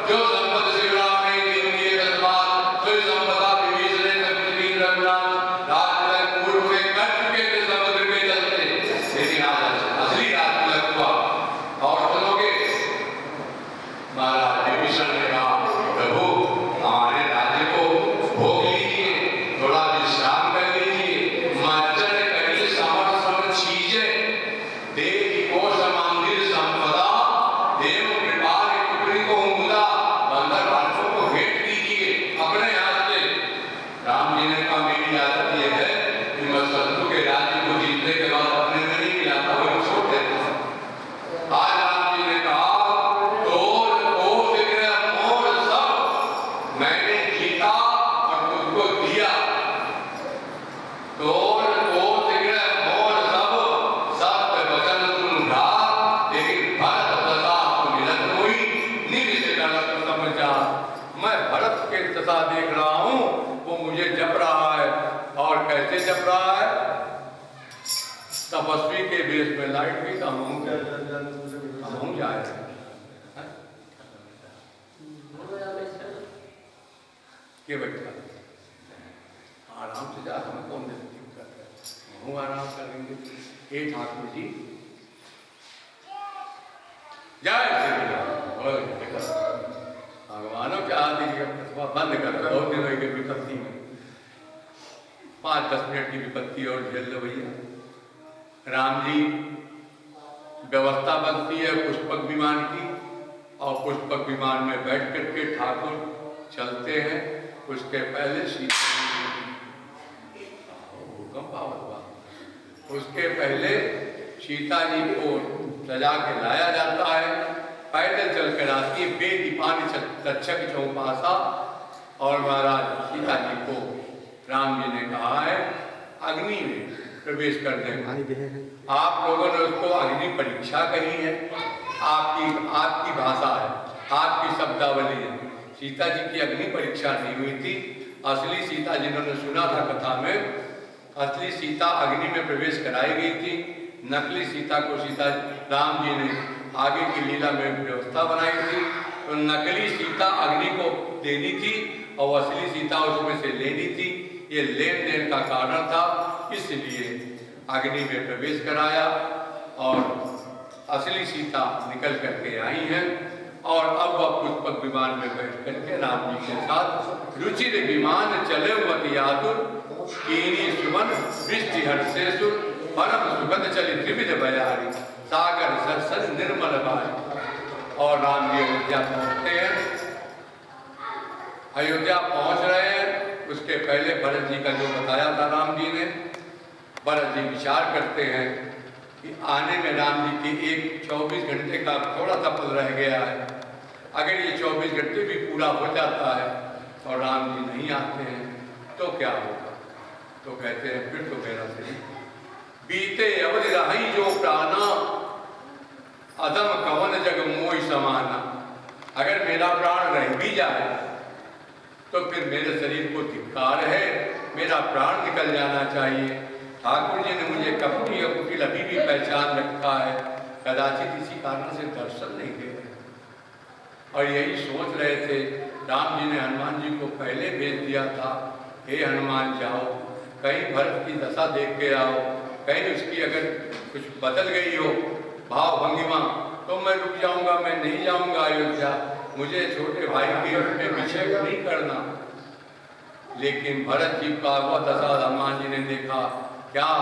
जो संपद शिवराम ने दी उनकी तस्मात फिर संपदा विभीषण ने सबकी रघुनाथ राजतिलक पूर्व में कर चुके थे समुद्र में चलते, लेकिन आज असली राजतिलक हुआ। और सुनोगे महाराज विभीषण ने कहा प्रभु हमारे राज्य को भोग लीजिए, थोड़ा विश्राम कर लीजिए, मज्जन करिए समर समर चीजें, देवी कोश मंदिर संपदा देव कृपा पुत्री को मुदा बंदर बालकों को भेंट दीजिए अपने हाथ से। राम जी ने कहा मेरी आदत यह है कि मैं शत्रु के राज्य को जीतने के बाद अपने में नहीं मिलाता, वही छोड़ देता हूं। आज राम जी ने कहा तोड़ कोस गृह मोर सब मैंने जीता और तुझको दिया। तोड़ कोस गृह मोर सब सत्य वचन तुम ढा, लेकिन भरत दशा को निरंतर हुई निज से गलत समझा। मैं भरत के दशा देख रहा हूं, वो मुझे जप रहा है। और कैसे जप रहा है? तपस्वी के वेश में लाइट भी कम हम जाए के बैठा आराम से जा, हमें कौन हम आराम करेंगे। हे ठाकुर जी जय श्री राम। भगवानों के आदि बंद कर दो, बहुत दिन की विपत्ति में 5-10 मिनट की विपत्ति और झेल लो भैया। राम जी व्यवस्था बनती है पुष्पक विमान की, और पुष्पक विमान में बैठ करके ठाकुर चलते हैं। उसके पहले सीता जी को सजा के लाया जाता है। पैदल चलकर आती है बेदीपानी तक्षक चौपासा, और महाराज सीता जी को राम जी ने कहा है अग्नि में प्रवेश कर दें। आप लोगों ने उसको अग्नि परीक्षा कही है, आपकी भाषा है, आपकी शब्दावली है। सीता जी की अग्नि परीक्षा नहीं हुई थी। असली सीता जिन्होंने सुना था कथा में, असली सीता अग्नि में प्रवेश कराई गई थी। नकली सीता को सीता राम जी ने आगे की लीला में व्यवस्था बनाई थी। तो नकली सीता अग्नि को देनी थी और असली सीता उसमें से लेनी थी। ये लेन देन का कारण था, इसलिए अग्नि में प्रवेश कराया और असली सीता निकल करके आई हैं। और अब वह पुष्पक विमान में बैठ करके राम जी के साथ रुचिर विमान चले मति आतुर कीनी सुमन वृष्टि हर्षेसुर परम सुगंध चली त्रिविध बयारी सागर सरसर निर्मल बारी। और राम जी अयोध्या पहुंचते हैं। अयोध्या पहुंच रहे हैं, उसके पहले भरत जी का जो बताया था राम जी ने, भरत जी विचार करते हैं कि आने में राम जी की एक 24 घंटे का थोड़ा सा पल रह गया है। अगर ये 24 घंटे भी पूरा हो जाता है और राम जी नहीं आते हैं तो क्या होगा? तो कहते हैं फिर तो मेरा सही बीते अवधि रही जो प्राणा अदम कवन जग मोहि समाना। अगर मेरा प्राण रह भी जाए तो फिर मेरे शरीर को धिक्कार है, मेरा प्राण निकल जाना चाहिए। ठाकुर जी ने मुझे कपटी और कुटिल अभी भी पहचान रखा है, कदाचित इसी कारण से दर्शन नहीं दे रहे। और यही सोच रहे थे। राम जी ने हनुमान जी को पहले भेज दिया था, हे हनुमान जाओ कहीं भरत की दशा देख के आओ, कहीं उसकी अगर कुछ बदल गई हो भाव भंगिमा तो मैं रुक जाऊंगा, मैं नहीं जाऊंगा अयोध्या, मुझे छोटे भाई के उसमें विषय नहीं करना। लेकिन भरत जी का वह दशा हनुमान जी ने देखा क्या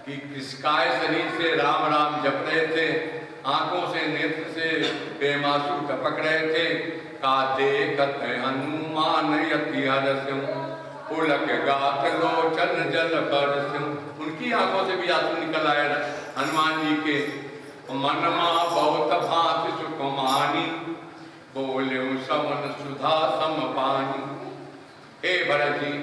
कि किसकाय शरीर से राम राम जप रहे थे, आंखों से नेत्र से बेमासू टपक रहे थे। का देखत हनुमान यति हरस्यं पुलक गात लोचन जल बरस्यं। उनकी आंखों से भी आंसू निकल आए हनुमान जी के। मनमा बहुत भांति सुख मानी बोले समन सुधा सम पानी। हे भरत जी,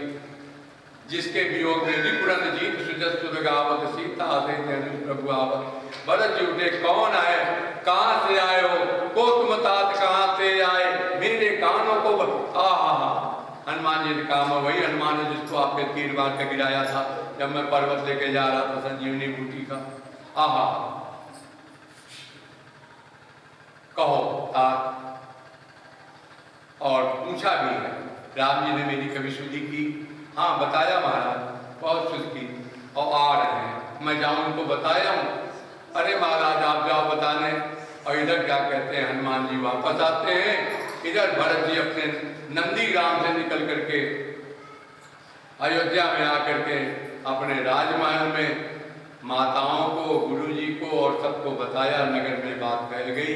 जिसके वियोग में विपुरन जीत सुजस सुध गावत सीता से प्रभु आवत। भरत जी उठे, कौन आए, कहाँ से आए हो, को तुम तात कहाँ से आए, मेरे कानों को हनुमान जी ने कहा वही हनुमान है जिसको आपने तीर मार के गिराया था जब मैं पर्वत लेके जा रहा था संजीवनी बूटी का। कहो अवतार, और पूछा भी है, राम जी ने मेरी कभी स्तुति की? हाँ बताया महाराज, बहुत स्तुति की, और आ रहे हैं, मैं जाऊं उनको बताया हूँ। अरे महाराज आप जाओ बताने, और इधर क्या कहते हैं, हनुमान जी वापस आते हैं, इधर भरत जी अपने नंदीग्राम से निकल करके अयोध्या में आकर के अपने राजमहल में माताओं को, गुरु जी को और सबको बताया, नगर में बात फैल गई,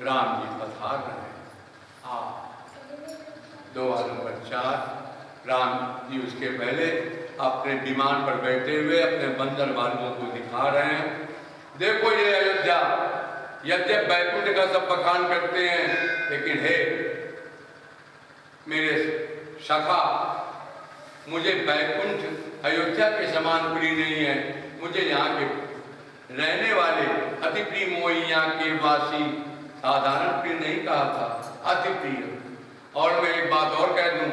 राम जी पधार रहे हैं। दोहा नंबर 4, राम जी उसके पहले अपने विमान पर बैठे हुए अपने बंदर बालुओं को दिखा रहे हैं, देखो ये अयोध्या, यद्यप बैकुंठ का सब बखान करते हैं, लेकिन हे मेरे सखा, मुझे बैकुंठ अयोध्या के समान प्रिय नहीं है, मुझे यहाँ के रहने वाले अति प्रिय मोही, यहाँ के वासी, साधारण प्रिय नहीं कहा था, अति प्रिय। और मैं एक बात और कह दूं,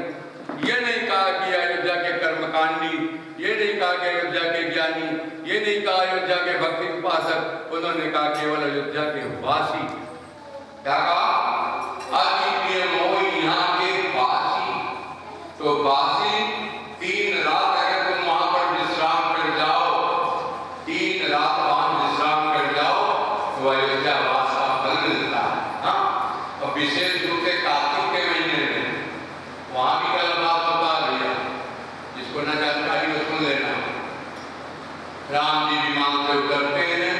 ये नहीं कहा कि अयोध्या के कर्मकांडी, ये नहीं कहा कि अयोध्या के ज्ञानी, ये नहीं कहा अयोध्या के भक्ति उपासक, उन्होंने कहा केवल अयोध्या के वासी। क्या कहा? अति प्रिय मोही यहाँ के वासी। तो वासी 3 रात अगर तुम वहां पर विश्राम कर जाओ, 3 रात वहां विश्राम कर जाओ, तो अयोध्या वास का फल मिलता है। हाँ, और विशेष रूप से कार्तिक के महीने में वहां भी कल बात बता दिया, जिसको न जानकारी वो सुन लेना। राम जी विमान से उतरते हैं,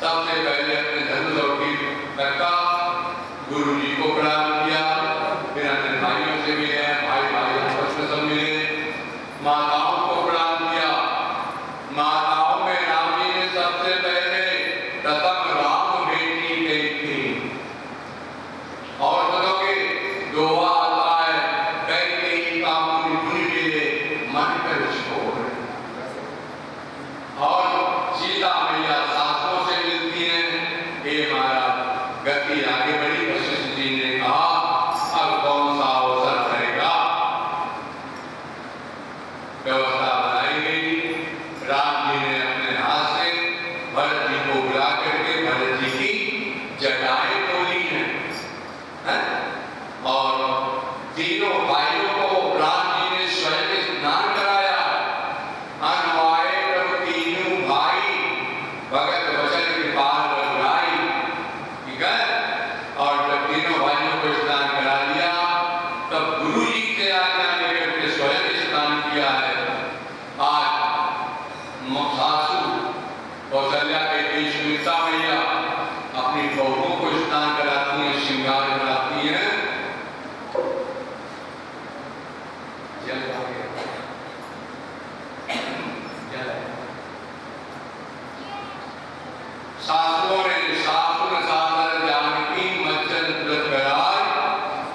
सबसे पहले अपने धनुष और तीर रखा, गुरु जी को प्रणाम किया, फिर अपने भाइयों से मिले, भाई आपस में सब मिले, माताओं को प्रणाम किया। माताओं में राम जी ने सबसे पहले प्रथम राम बेटी देखी, और सुनोगे दोहा आता है, कैकेयी का मुनि मिले मन कर छोड़, और सीता मैया सासों से मिलती है, हे महाराज गति आगे बढ़ी। वशिष्ठ जी ने कहा अब कौन सा अवसर रहेगा, व्यवस्था बनाई गई। राम जी ने अपने हाथ से भरत जी को बुला करके भरत जी की जटाएं खोली हैं, और तीनों भाइयों को राम जी ने स्वयं स्नान कराया। अनवाए प्रभु तीनों भाई भगत वचन कृपाल बधाई, ठीक है। और जब तीनों भाइयों को स्नान करा दिया, तब गुरु जी से आज्ञा लेकर के स्वयं स्नान किया है। आज सासू कौशल्या के सुनीता मैया अपनी बहुओं को स्नान कराती हैं, श्रृंगार कराती हैं। सासुओं ने सासुर सादर जानकी मज्जन व्रत कराय,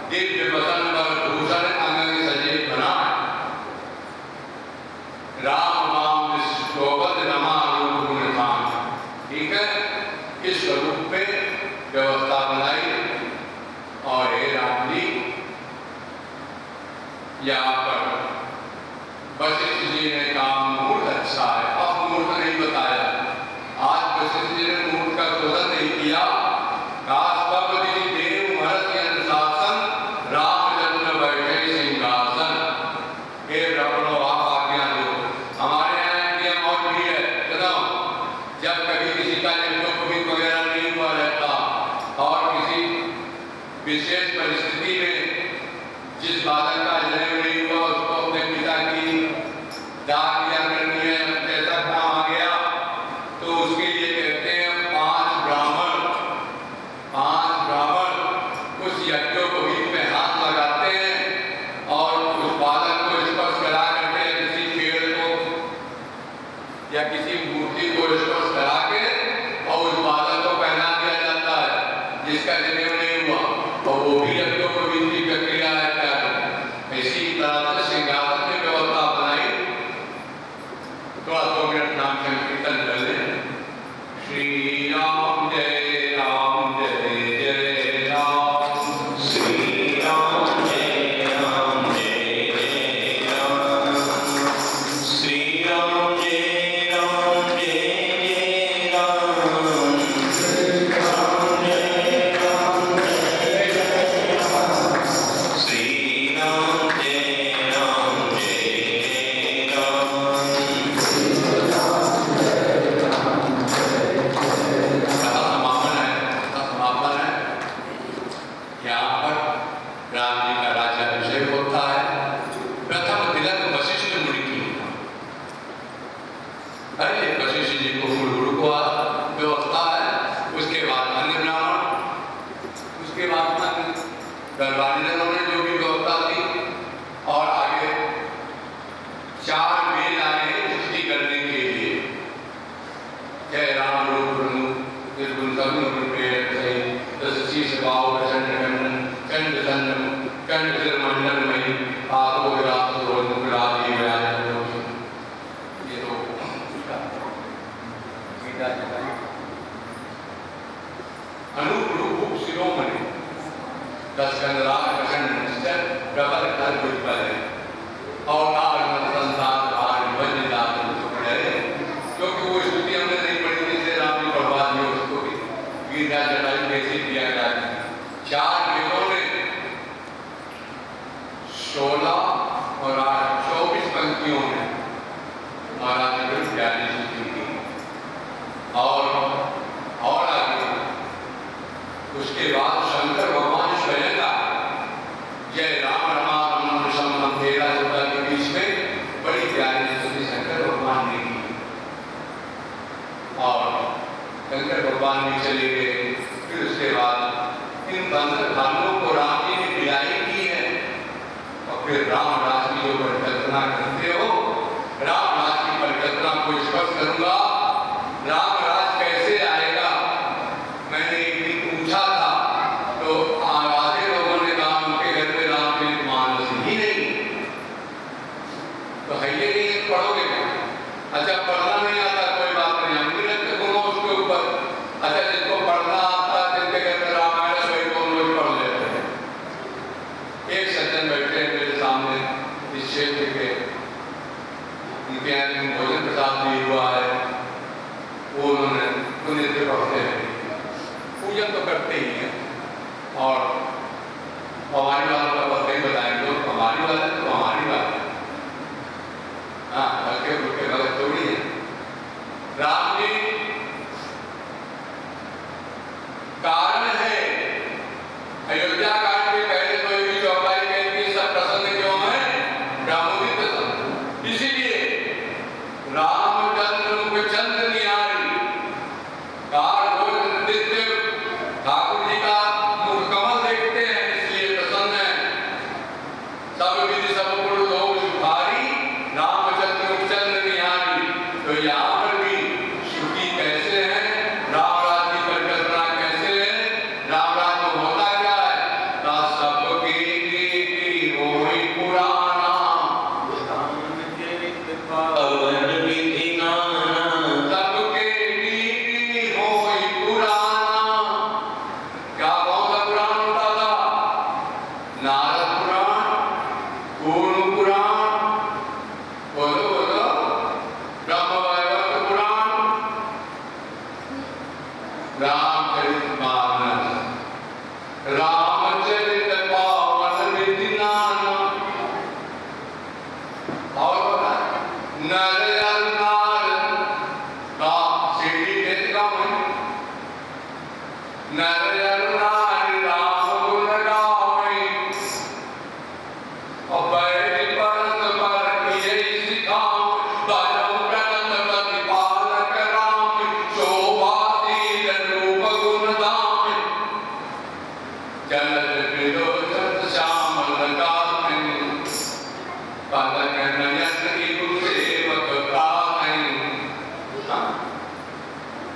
दिव्य वसन वर भूषण अंग सजे बनाए, राम नाम शोभत रमा रूप गुण धाम, ठीक है। इस स्वरूप में व्यवस्था बनाई। और हे राम जी, यहाँ पर वशिष्ठ जी ने कहा मुहूर्त अच्छा है, अब मुहूर्त नहीं बताया। आज वशिष्ठ जी ने मुहूर्त का शोधन नहीं किया। देव शासन रामचंद्र बैठे सिंहासन, हे ब्राह्मणों आप आज्ञा दो। हमारे यहाँ नियम और भी है, सुनो, जब कभी किसी का यज्ञोपवीत वगैरह नहीं हुआ रहता, और किसी विशेष परिस्थिति में जिस बालक का जन्म नहीं हुआ उसको अपने पिता की दान या करनी है, ऐसा काम आ गया, तो उसके लिए कहते हैं 5 ब्राह्मण उस यज्ञोपवीत में हाथ लगाते हैं, और उस बालक को स्पर्श करा करके किसी पेड़ को या किसी मूर्ति को स्पर्श करा के, और उस बालक को पहना दिया जाता है जिसका जन्म नहीं हुआ, और वो भी रूपे रक्षै तस्य स्वभाव प्रचंड कंड चंड कंड मंडल में आगो विराट रोज मुकुरादी व्याज ये तो गीता जी अनुरूप शिरोमणि दस कंदराग प्रचंड निश्चय प्रबल कर विपल है और आत्म संसार भार निबंध दान सुखड़े क्योंकि वो स्तुति हमने नहीं पढ़ी थी इसलिए राम जी बर्बाद नहीं हो उसको भी गीता जटायु कैसे दिया गया चार वेदों में 16 और 8 24 पंक्तियों में महाराज ने 42 स्तुति की और आगे उसके बाद शंकर भगवान स्वयं का जय राम राम संबंध 13-14 के बीच में बड़ी प्यारी स्तुति शंकर भगवान ने की और शंकर भगवान भी चले गए। फिर उसके बाद इन बंधनों को राम जी ने विदाई की है और फिर राम राज की जो परिकल्पना करते हो राम राज की परिकल्पना को स्पष्ट करूंगा। राम राज कैसे आएगा मैंने एक दिन पूछा था तो आधे लोगों ने कहा उनके घर में राम जी मानस ही नहीं तो है ये नहीं पढ़ोगे क्या? अच्छा पढ़ना नहीं आता कोई बात नहीं हम घूमो उसके ऊपर। अच्छा जिसको पढ़ना आता जिनके घर में रामायण वही को रोज पढ़ लेते हैं। एक सज्जन बैठे हैं मेरे सामने इस क्षेत्र के उनके यहाँ भोजन प्रसाद भी हुआ है वो उन्होंने पुण्य पढ़ते हैं पूजन तो करते ही हैं और हमारी वालों का बात नहीं बताएंगे तो हमारी बात है तो हमारी बात है हाँ हल्के फुल्के गलत थोड़ी है। राम जी कारण है अयोध्या कांड के पहले तो की चौपाई कहती सब प्रसन्न क्यों है रामोदी प्रसन्न इसीलिए रामचंद्र मुख चंद्र निहारी ठाकुर जी का मुख कमल देखते हैं इसलिए प्रसन्न है। सब विधि सब गुण लोग सुखारी रामचंद्र मुख चंद्र निहारी। तो यहाँ पर भी सुखी कैसे है राम राज की परिकल्पना कैसे है राम राज में होता क्या है सबके होई पुराना पवन विधि नाना सबके होई पुराना। क्या कौन सा पुराण होता था नारद पुराण पूर्ण पुराण बोलो बोलो ब्रह्म वैवर्त पुराण रामचरितमानस रामचरित पावन विधि नाना। और नर नार का सीढ़ी देख का मन नर नार राम गुण गावे और बैठ परस पर यही सिखाओ बलम प्रकट प्रतिपालक राम शोभाशील रूप गुण धाम चलत विलोचन श्यामल गाथन पलक नयन इगु सेवक गाथन।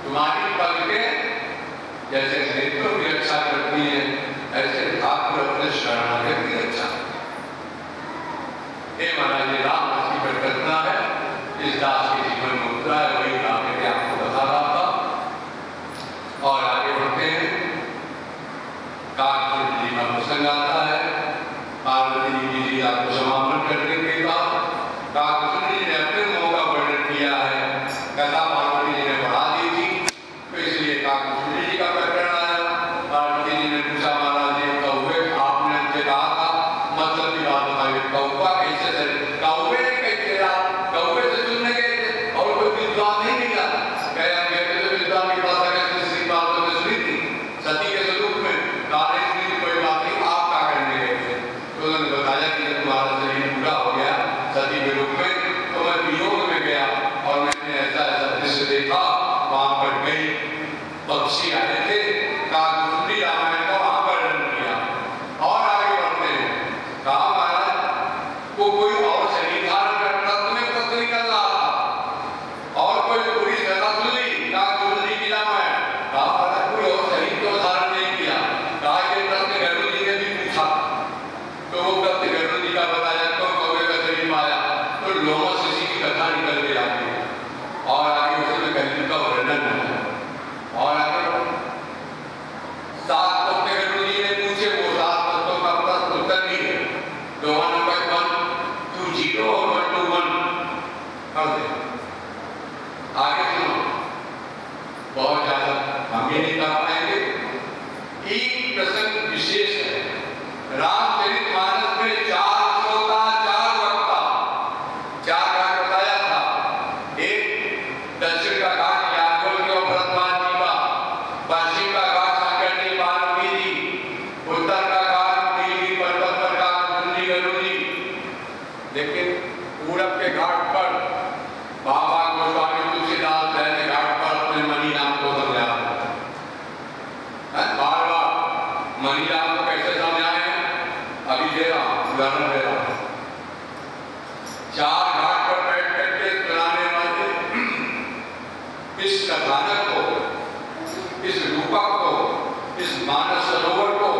तुम्हारी पलकें जैसे नेत्रों की रक्षा करती है ऐसे ठाकुर अपने शरणागत की रक्षा करते हैं। महाराज जी राम राज की परिकल्पना है इस दास के जीवन में उतरा है वही राम ने आपको बता रहा था। और आगे बढ़ते हैं काकभट्ट जी का प्रसंग आता है। पार्वती जी जी आपको समापन करने के बाद काकभट्ट जी ने अपने मोह का वर्णन किया है। कथा पार्वती जी ने बढ़ा दी थी तो इसलिए काकभट्ट जी का प्रकरण आया। पार्वती जी ने पूछा महाराज जी कौवे आपने हमसे कहा था मतलब की बात बताइए कौवा कैसे थे कौवे ने कैसे रहा कौवे से सुनने गए थे और कोई विद्वान नहीं मिला कहे हम कहते थे विद्वान की बात अगर श्री बात तो सुनी थी सती के स्वरूप में गाने सुनी कोई बात नहीं आप क्या करने गए थे तो उन्होंने बताया कि तुम्हारा सात प्रश्न गुरु जी ने पूछे, वो सात प्रश्नों का प्रश्न उत्तर भी है। तो 1 2 0 और 1 2 1 कर दे। आगे सुनो, बहुत ज्यादा हम ये नहीं कर पाएंगे। एक प्रसंग विशेष है, रामचरितमानस में 4 वक्ता, 4 घाट बताया था। एक दक्षिण का घाट याज्ञवल्क्य और भरद्वाज जी का, पश्चिम का घाट शंकरजी वाल्मीकि जी, उत्तर का घाट नीलगिरी पर्वत पर का कुंजी गुरु जी। लेकिन पूरब के घाट पर बाबा गोस्वामी तुलसीदास पहले घाट पर अपने मणि राम को समझाया। बार बार मणि राम को कैसे समझाए, अभी दे रहा हूं, उदाहरण दे रहा हूं। 4 घाट पर बैठ करके सुनाने वाले इस कथानक को, इस रूपक को, इस मानस सरोवर को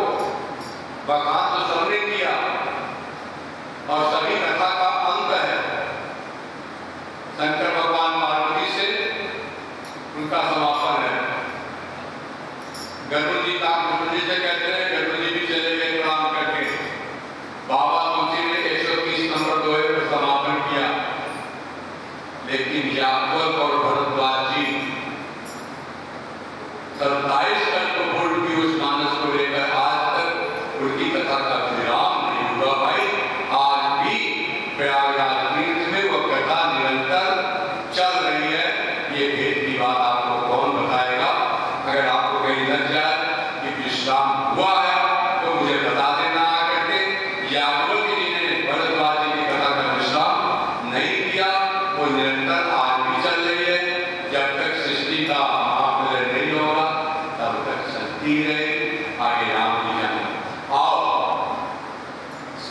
बखान तो सबने किया और सभी कथा का अंत है शंकर भगवान पार्वती से उनका समापन है। गरुड़ जी का गुरु जी से कहते हैं, गरुड़ जी भी चले गए प्रणाम करके। बाबा तुलसी ने 130 नंबर दोहे पर समापन किया। लेकिन याज्ञवल्क्य और भरद्वाज जी 27 कल्प पूर्व की उस मानस को लेकर आज तक उनकी कथा का विराम नहीं हुआ। भाई आज भी प्रयागराज तीर्थ में वो कथा निरंतर चल रही है। ये भेद की बात आपको कौन बताएगा? अगर आपको कहीं लग जाए कि विश्राम हुआ है तो मुझे बता देना आकर के। याज्ञवल्क्य जी ने भरद्वाज जी की कथा का विश्राम नहीं किया, वो निरंतर आज भी चल रही है। जब तक सृष्टि का महाप्रलय नहीं होगा तब तक चलती रहेगी। आगे राम जी जाने। आओ,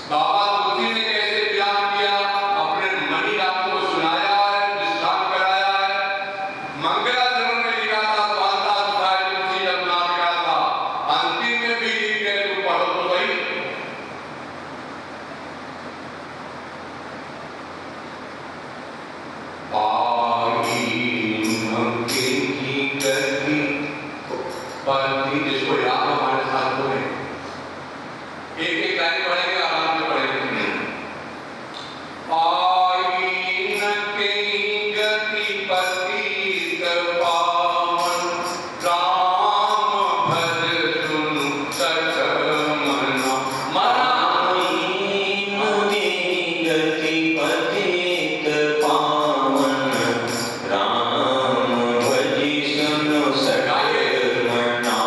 बाबा तुलसी ने कैसे ज्ञान किया, अपने मणि राम को सुनाया है, विश्राम कराया है। मंगलाचरण में लिखा था, स्वांता सुधाय तुलसी जब नाम लिखा था, अंतिम में भी लिख गए, तू पढ़ो तो सही। जिसको याद हो हमारे साथ हो गए, एक लाइन पढ़ेंगे, आराम से पढ़ेंगे। आईन के गति पतित पावन, राम भज सुनु सचर मना। आईन के गति पतित पावन, राम भज सुनु सचर मना।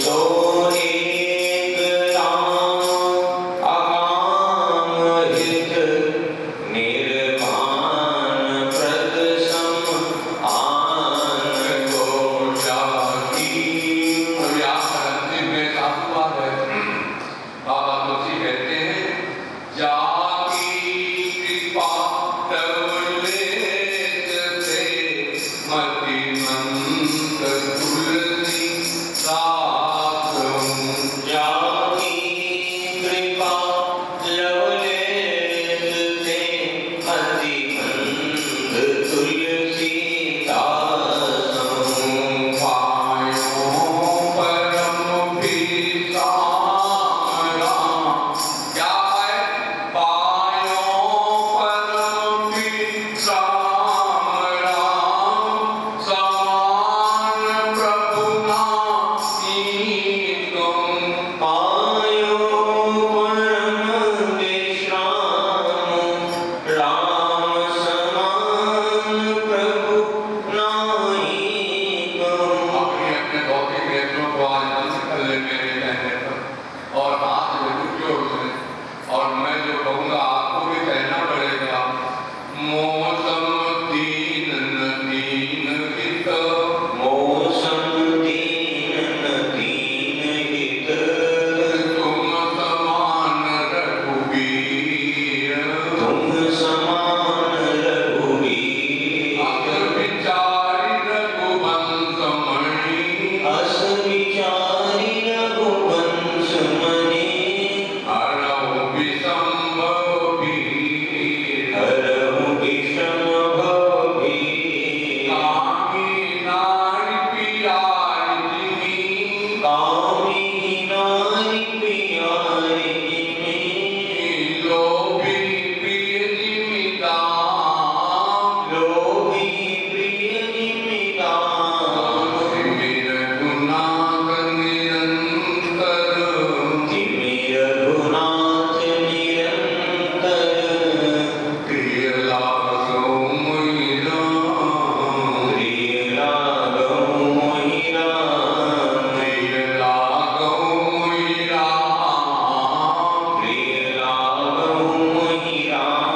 सो एक राम अकाम हित निर्वाण प्रद सम आन को जाकी। व्याकरण में साफ बात है। बाबा तुलसी कहते हैं जाकी कृपा तब लेत थे मति मंत तुलसी दास हूँ। जाकी कृपा लवलेत थे मति मंद तुलसी दास हूँ। पायो परम विसारा। क्या है? पायो परम विसारा। समान प्रभु नाहीं तुम। पायो परम विश्राम राम समान प्रभु नाहीं तुम। अपने अपने भौतिक नेत्रों को आज बंद कर ले मेरे कहने पर और हाथ में जोड़ ले। और मैं जो कहूँगा आपको भी कहना पड़ेगा। मौसम दीन न दीन हित। मौसम दीन दीन हित तुम समान रघुबीर। तुम समान रघुवीर। अस विचारी रघुवंश मणि। अस विचारी रघुवंश मणि। हरहु विषम्भव वीर। हरहु विषम भवीर। कामी नारी पियारी जिमी। कामी नारी पियारिणी। लोभी प्रिय जिमी दाम। लोभी प्रिय निमिदान। तिमिर गुनाथ निरंतर। तिमिर रघुनाथ निरंतर। प्रिय लागो मोहि राम। प्रिय लागहु मोहि राम। प्रिय लागो मोहि राम। प्रिय लागहु मोहि राम।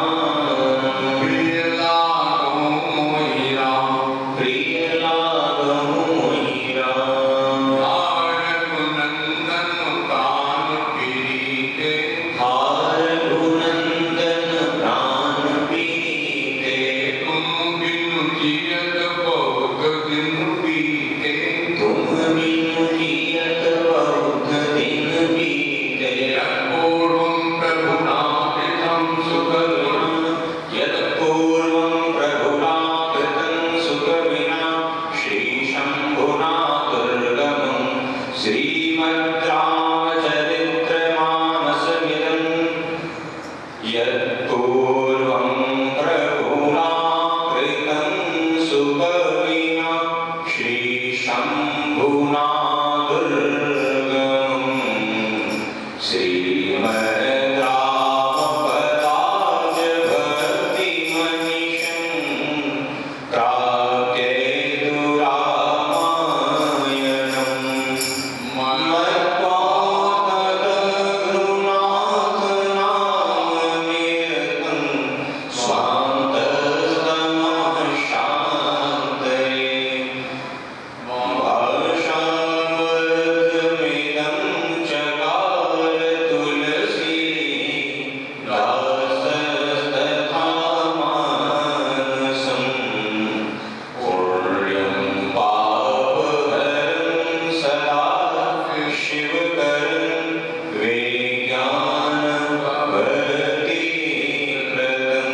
प्रिय लागो मोहि राम। प्रिय लागहु मोहि राम। रघुनंदन प्राण पीते। हार रघुनंदन प्राण पीते। तुम बिनु जियत बहुत दिन बीते। तुम बिनु जियत बहुत दिन बीते। पूर्वं प्रभुनाथितं सुखविना। यत् पूर्वं प्रभुना कृतं सुखविना श्रीशम्भुना दुर्गमं श्रीमद्रामचरित्रमानसमिदं। यत् पूर्वं प्रभुना कृतं सुखविना श्रीशम्भुना दुर्गमं श्रीमद्रामपदाब्जभक्तिमनिशं प्राप्येतुरामायणम्। मत्वा तद्गुरुनाथनामनिरतं स्वान्तस्तमः शान्तये। भाषामृतमिदं चकार तुलसी दासस्तथा मानसं। पुण्यं पापहरं सदा शिवकरं विज्ञानभक्तिप्रदं।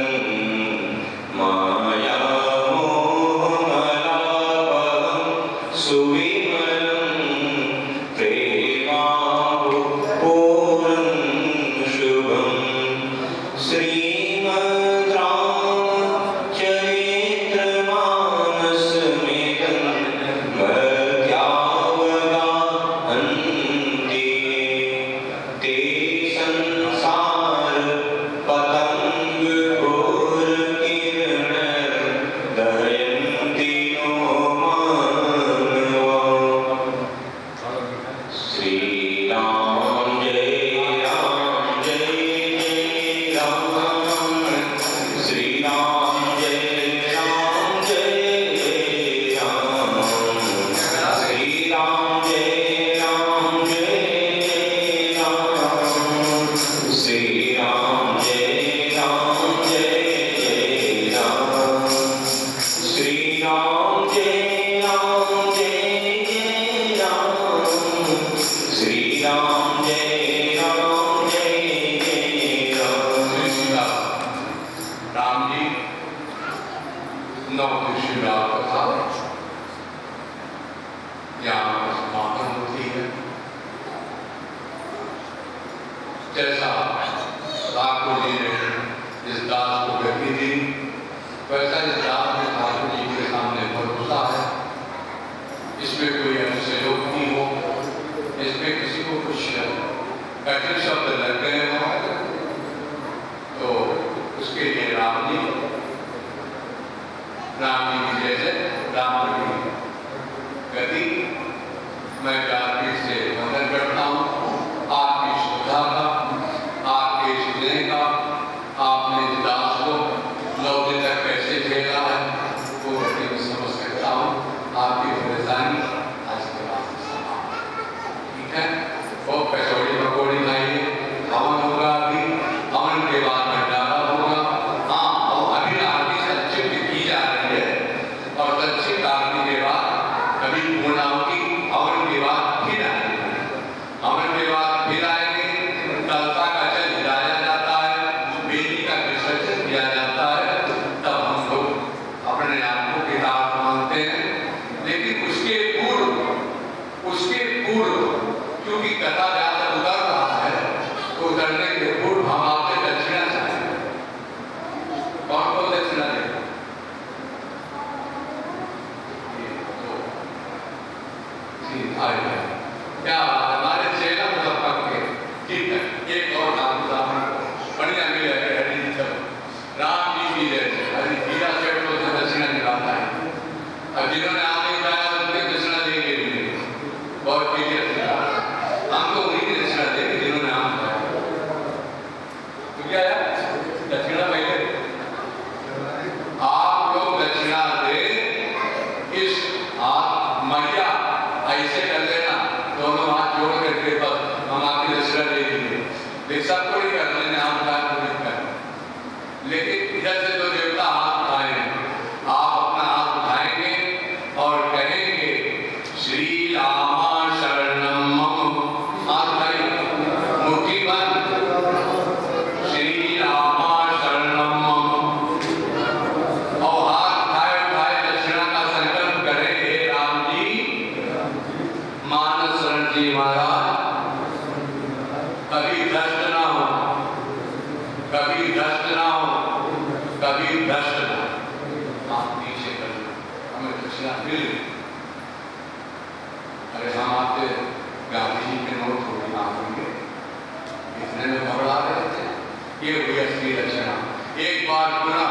मायामोहमलापहं सुविमलं प्रेमापूर्णं शुभं। श्रीमद्रामचरित्रमानसमिदं मत्यावगाहन्ति राम जय राम जय जय राम। जय श्री राम। राम जी नौ श्री राम कथा यहाँ समापन होती है। जैसा ठाकुर जी ने इस दास को गति दी, वैसा इस दास ने ठाकुर जी के सामने भरोसा है। इसमें कोई अनुसयोग नहीं हो, इसमें किसी को कुछ कठिन शब्द लग गए हो तो उसके लिए राम जी की जैसे राम की गति मैं कार्तिक से वंदन करता हूँ। आपकी श्रद्धा का, आपके स्नेह का, आपने इस दास को 9 दिन तक कैसे झेला है वो मैं समझ सकता हूँ। आपकी परेशानी आज के बाद समाप्त, ठीक है। वो कचौड़ी पकौड़ी खाइए, हवन होगा अभी, हवन के बाद भंडारा होगा। हाँ, और अभी आरती संक्षिप्त की जा रही है और संक्षिप्त आरती के बाद कभी पूर्णाहुति, हवन के बाद फिर आएंगे, हवन के बाद फिर आएंगे। कलसा का जल गिराया जाता है, बेदी का विसर्जन किया जाता है, तब हम लोग अपने आप को किताब मानते हैं। लेकिन उसके पूर्व क्योंकि कथा ज्यादा उतर रहा है तो उतरने के पूर्व हम आपसे दक्षिणा चाहेंगे। कौन कौन दक्षिणा देगा? क्या हमारे चेला मतलब के, ठीक है। एक और काम बढ़िया मिले हरी चलो राम जी की जय। हरी हीरा सेठ को दक्षिणा निकालता है। अब जिन्होंने आप नहीं गाया उनके दक्षिणा देंगे भी बहुत चीजें हम तो उन्हीं की दक्षिणा देंगे जिन्होंने आप गाया। तो क्या है दक्षिणा? पहले आप लोग दक्षिणा दे, इस हाथ मैया ऐसे कर लेना, दोनों हाथ जोड़ करके बस हम आपकी दक्षिणा दे देंगे। सबको नहीं कर लेने, आप गाय को नहीं कर। लेकिन इधर से जो देवता हाथ उठाए, आप अपना हाथ उठाएंगे और कहेंगे श्री रामा शरणम मम। हाथ उठाइए, मुट्ठी बंद, श्री रामा शरणम मम। और हाथ उठाए दक्षिणा का संकल्प करें, हे राम जी मानस शरण जी महाराज, कभी भ्रष्ट ना हो, कभी भ्रष्ट ना हो, कभी भ्रष्ट ना हो। आप नीचे कर लो, हमें दक्षिणा मिल गई। अरे हम आपसे गांधी जी के नोट थोड़ी मांगेंगे, इतने में घबरा रहे थे। ये हुई असली दक्षिणा। एक बार पुनः